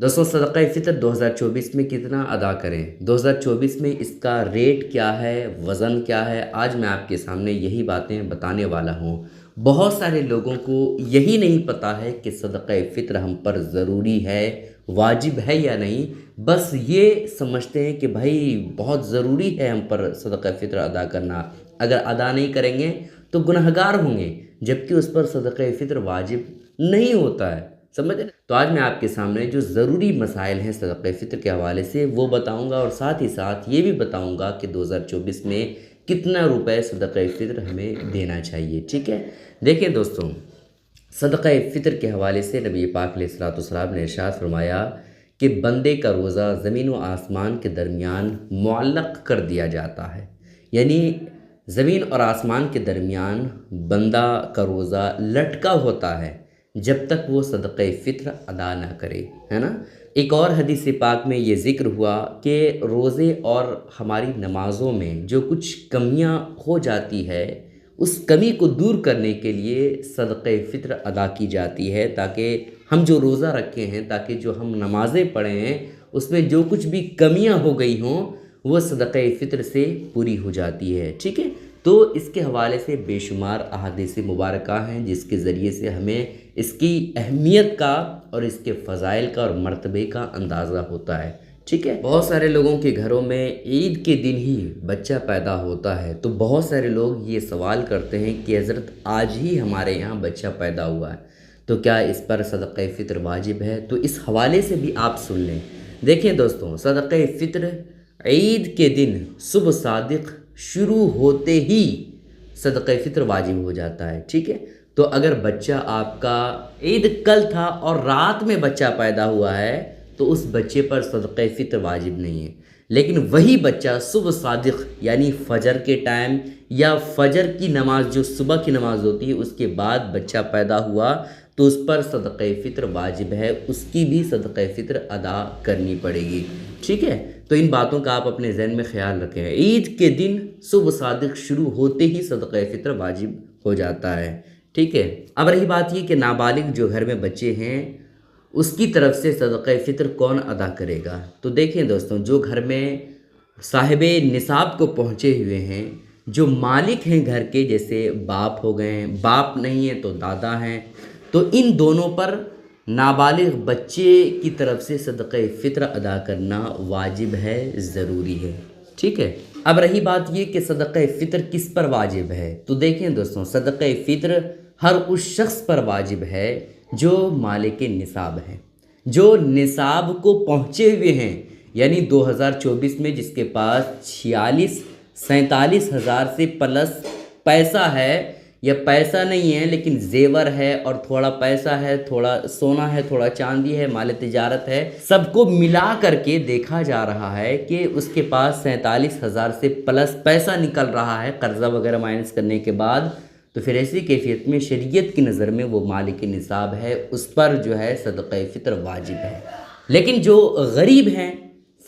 दोस्तों सदक़ा फ़ितर 2024 में कितना अदा करें, 2024 में इसका रेट क्या है, वज़न क्या है, आज मैं आपके सामने यही बातें बताने वाला हूँ। बहुत सारे लोगों को यही नहीं पता है कि सदक़ा फ़ितर हम पर ज़रूरी है, वाजिब है या नहीं। बस ये समझते हैं कि भाई बहुत ज़रूरी है हम पर सदक़ा फ़ितर अदा करना, अगर अदा नहीं करेंगे तो गुनहगार होंगे, जबकि उस पर सदक़ा फ़ितर वाजिब नहीं होता है। समझ रहे? तो आज मैं आपके सामने जो ज़रूरी मसाइल हैं सदक़ा फ़ितर के हवाले से वो बताऊंगा, और साथ ही साथ ये भी बताऊंगा कि 2024 में कितना रुपए सदक़ा फ़ितर हमें देना चाहिए। ठीक है, देखिए दोस्तों, सदक़ा फ़ितर के हवाले से नबी पाक अलैहिस्सलाम ने इरशाद फरमाया कि बंदे का रोज़ा ज़मीन व आसमान के दरमियान मुअल्लक़ कर दिया जाता है। यानी ज़मीन और आसमान के दरमियान बंदा का रोज़ा लटका होता है जब तक वो सदक़ा फ़ितर अदा ना करे, है ना। एक और हदीस पाक में ये ज़िक्र हुआ कि रोज़े और हमारी नमाज़ों में जो कुछ कमियां हो जाती है, उस कमी को दूर करने के लिए सदक़ा फ़ितर अदा की जाती है, ताकि हम जो रोज़ा रखे हैं, ताकि जो हम नमाज़ें पढ़े हैं उसमें जो कुछ भी कमियां हो गई हों वो सदक़ा फ़ितर से पूरी हो जाती है। ठीक है, तो इसके हवाले से बेशुमार अहादीस मुबारका हैं जिसके ज़रिए से हमें इसकी अहमियत का और इसके फ़ज़ाइल का और मर्तबे का अंदाज़ा होता है। ठीक है, बहुत सारे लोगों के घरों में ईद के दिन ही बच्चा पैदा होता है, तो बहुत सारे लोग ये सवाल करते हैं कि हज़रत आज ही हमारे यहाँ बच्चा पैदा हुआ है, तो क्या इस पर सदक़ा फ़ितर वाजिब है? तो इस हवाले से भी आप सुन लें। देखें दोस्तों, सदक़ा फ़ितर ईद के दिन सुबह सादिक़ शुरू होते ही सदक़ा फ़ितर वाजिब हो जाता है। ठीक है, तो अगर बच्चा आपका ईद कल था और रात में बच्चा पैदा हुआ है तो उस बच्चे पर सदक़ा फ़ितर वाजिब नहीं है। लेकिन वही बच्चा सुबह सादिक़ यानी फ़जर के टाइम या फ़जर की नमाज जो सुबह की नमाज होती है उसके बाद बच्चा पैदा हुआ तो उस पर सदक़ा फ़ितर वाजिब है, उसकी भी सदक़ा फ़ितर अदा करनी पड़ेगी। ठीक है, तो इन बातों का आप अपने ज़हन में ख्याल रखें। ईद के दिन सुबह सादिक़ शुरू होते ही सदक़ा फ़ितर वाजिब हो जाता है। ठीक है, अब रही बात ये कि नाबालिग जो घर में बच्चे हैं उसकी तरफ से सदक़ा फ़ितर कौन अदा करेगा। तो देखें दोस्तों, जो घर में साहिबे निसाब को पहुँचे हुए हैं, जो मालिक हैं घर के, जैसे बाप हो गए, बाप नहीं है तो दादा हैं, तो इन दोनों पर नाबालिग बच्चे की तरफ से सदक़ा फ़ितर अदा करना वाजिब है, ज़रूरी है। ठीक है, अब रही बात ये कि सदक़ा फ़ितर किस पर वाजिब है। तो देखें दोस्तों, सदक़ा फ़ितर हर उस शख्स पर वाजिब है जो मालिक निसाब है, जो निसाब को पहुँचे हुए हैं, यानी 2024 में जिसके पास 46-47 हज़ार से प्लस पैसा है, या पैसा नहीं है लेकिन जेवर है और थोड़ा पैसा है, थोड़ा सोना है, थोड़ा चांदी है, माल तिजारत है, सबको मिला करके देखा जा रहा है कि उसके पास 47 हज़ार से प्लस पैसा निकल रहा है कर्ज़ा वगैरह माइनस करने के बाद, तो फिर ऐसी कैफियत में शरीयत की नज़र में वो मालिक निसाब है, उस पर जो है सदक़ा फ़ितर वाजिब है। लेकिन जो गरीब हैं,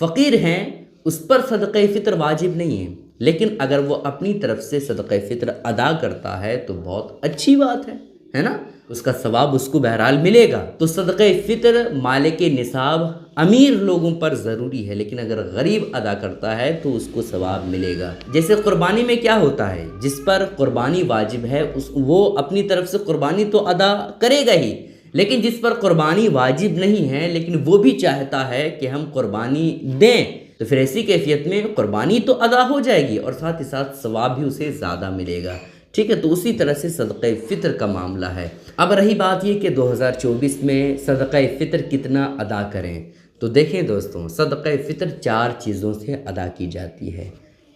फ़कीर हैं, उस पर सदक़ा फ़ितर वाजिब नहीं है, लेकिन अगर वो अपनी तरफ से सदक़ा फ़ितर अदा करता है तो बहुत अच्छी बात है ना, उसका सवाब उसको बहरहाल मिलेगा। तो सदक़ा फ़ितर मालिक निसाब अमीर लोगों पर ज़रूरी है, लेकिन अगर गरीब अदा करता है तो उसको सवाब मिलेगा। जैसे क़ुरबानी में क्या होता है, जिस पर क़ुरबानी वाजिब है वो अपनी तरफ से क़ुरबानी तो अदा करेगा ही, लेकिन जिस पर क़ुरबानी वाजिब नहीं है लेकिन वो भी चाहता है कि हम क़ुरबानी दें, तो फिर ऐसी कैफियत में क़ुरबानी तो अदा हो जाएगी और साथ ही साथ सवाब भी उसे ज़्यादा मिलेगा। ठीक है, तो उसी तरह से सदक़ा फ़ितर का मामला है। अब रही बात ये कि 2024 में सदक़ा फ़ितर कितना अदा करें। तो देखें दोस्तों, सदक़ा फ़ितर 4 चीज़ों से अदा की जाती है।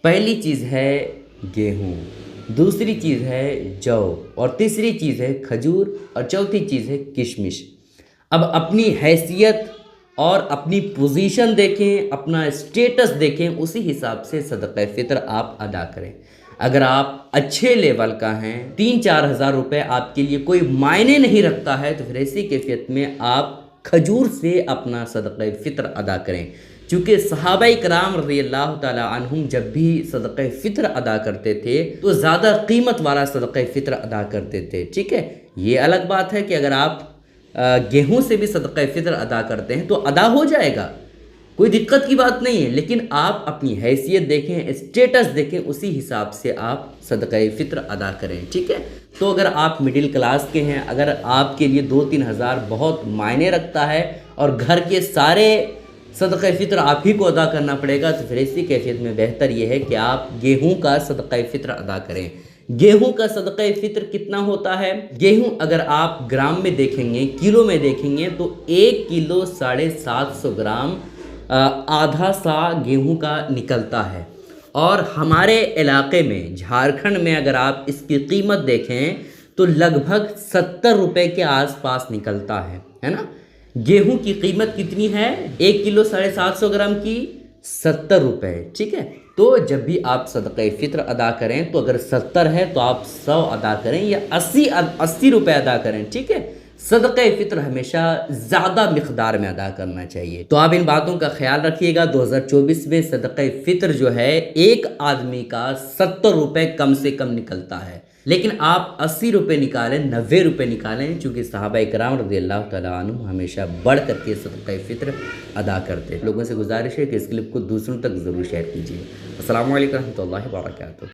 पहली चीज़ है गेहूँ, दूसरी चीज़ है जौ, और तीसरी चीज़ है खजूर, और चौथी चीज़ है किशमिश। अब अपनी हैसियत और अपनी पोजीशन देखें, अपना स्टेटस देखें, उसी हिसाब से सदक़ा फ़ितर आप अदा करें। अगर आप अच्छे लेवल का हैं, 3-4 हज़ार रुपये आपके लिए कोई मायने नहीं रखता है, तो फिर ऐसी कैफियत में आप खजूर से अपना सदक़ा फ़ितर अदा करें। चूँकि सहाबाए किराम रज़ियल्लाहु ताला अन्हुम जब भी सदक़ा फ़ितर अदा करते थे तो ज़्यादा कीमत वाला सदक़ा फ़ितर अदा करते थे। ठीक है, ये अलग बात है कि अगर आप गेहूं से भी सदक़ा फ़ितर अदा करते हैं तो अदा हो जाएगा, कोई दिक्कत की बात नहीं है। लेकिन आप अपनी हैसियत देखें, स्टेटस देखें, उसी हिसाब से आप सदक़ा फ़ितर अदा करें, ठीक है। तो अगर आप मिडिल क्लास के हैं, अगर आपके लिए 2-3 हज़ार बहुत मायने रखता है और घर के सारे सदक़ा फ़ितर आप ही को अदा करना पड़ेगा, तो फिर ऐसी कैफियत में बेहतर ये है कि आप गेहूं का सदक़ा फ़ितर अदा करें। गेहूं का सदक़ा फ़ितर कितना होता है? गेहूं अगर आप ग्राम में देखेंगे, किलो में देखेंगे, तो 1 किलो 750 ग्राम आधा सा गेहूं का निकलता है। और हमारे इलाके में झारखंड में अगर आप इसकी कीमत देखें तो लगभग 70 रुपये के आसपास निकलता है ना। गेहूं की कीमत कितनी है? 1 किलो 750 ग्राम की 70 रुपये, ठीक है। तो जब भी आप सदक़ा फ़ितर अदा करें तो अगर 70 है तो आप 100 अदा करें या 80 रुपये अदा करें, ठीक है। सदक़ा फ़ितर हमेशा ज़्यादा मिक़दार में अदा करना चाहिए। तो आप इन बातों का ख्याल रखिएगा। 2024 में सदक़ा फ़ितर जो है एक आदमी का 70 रुपये कम से कम निकलता है, लेकिन आप 80 रुपये निकालें, 90 रुपये निकालें, चूँकि सहाबा इकराम रज़ियल्लाहु तआला अन्हुम हमेशा बढ़ करके सदक़ा फ़ितर अदा करते। लोगों से गुजारिश है कि इस क्लिप को दूसरों तक ज़रूर शेयर कीजिए। अस्सलामु अलैकुम व रहमतुल्लाहि व बरकातुहू।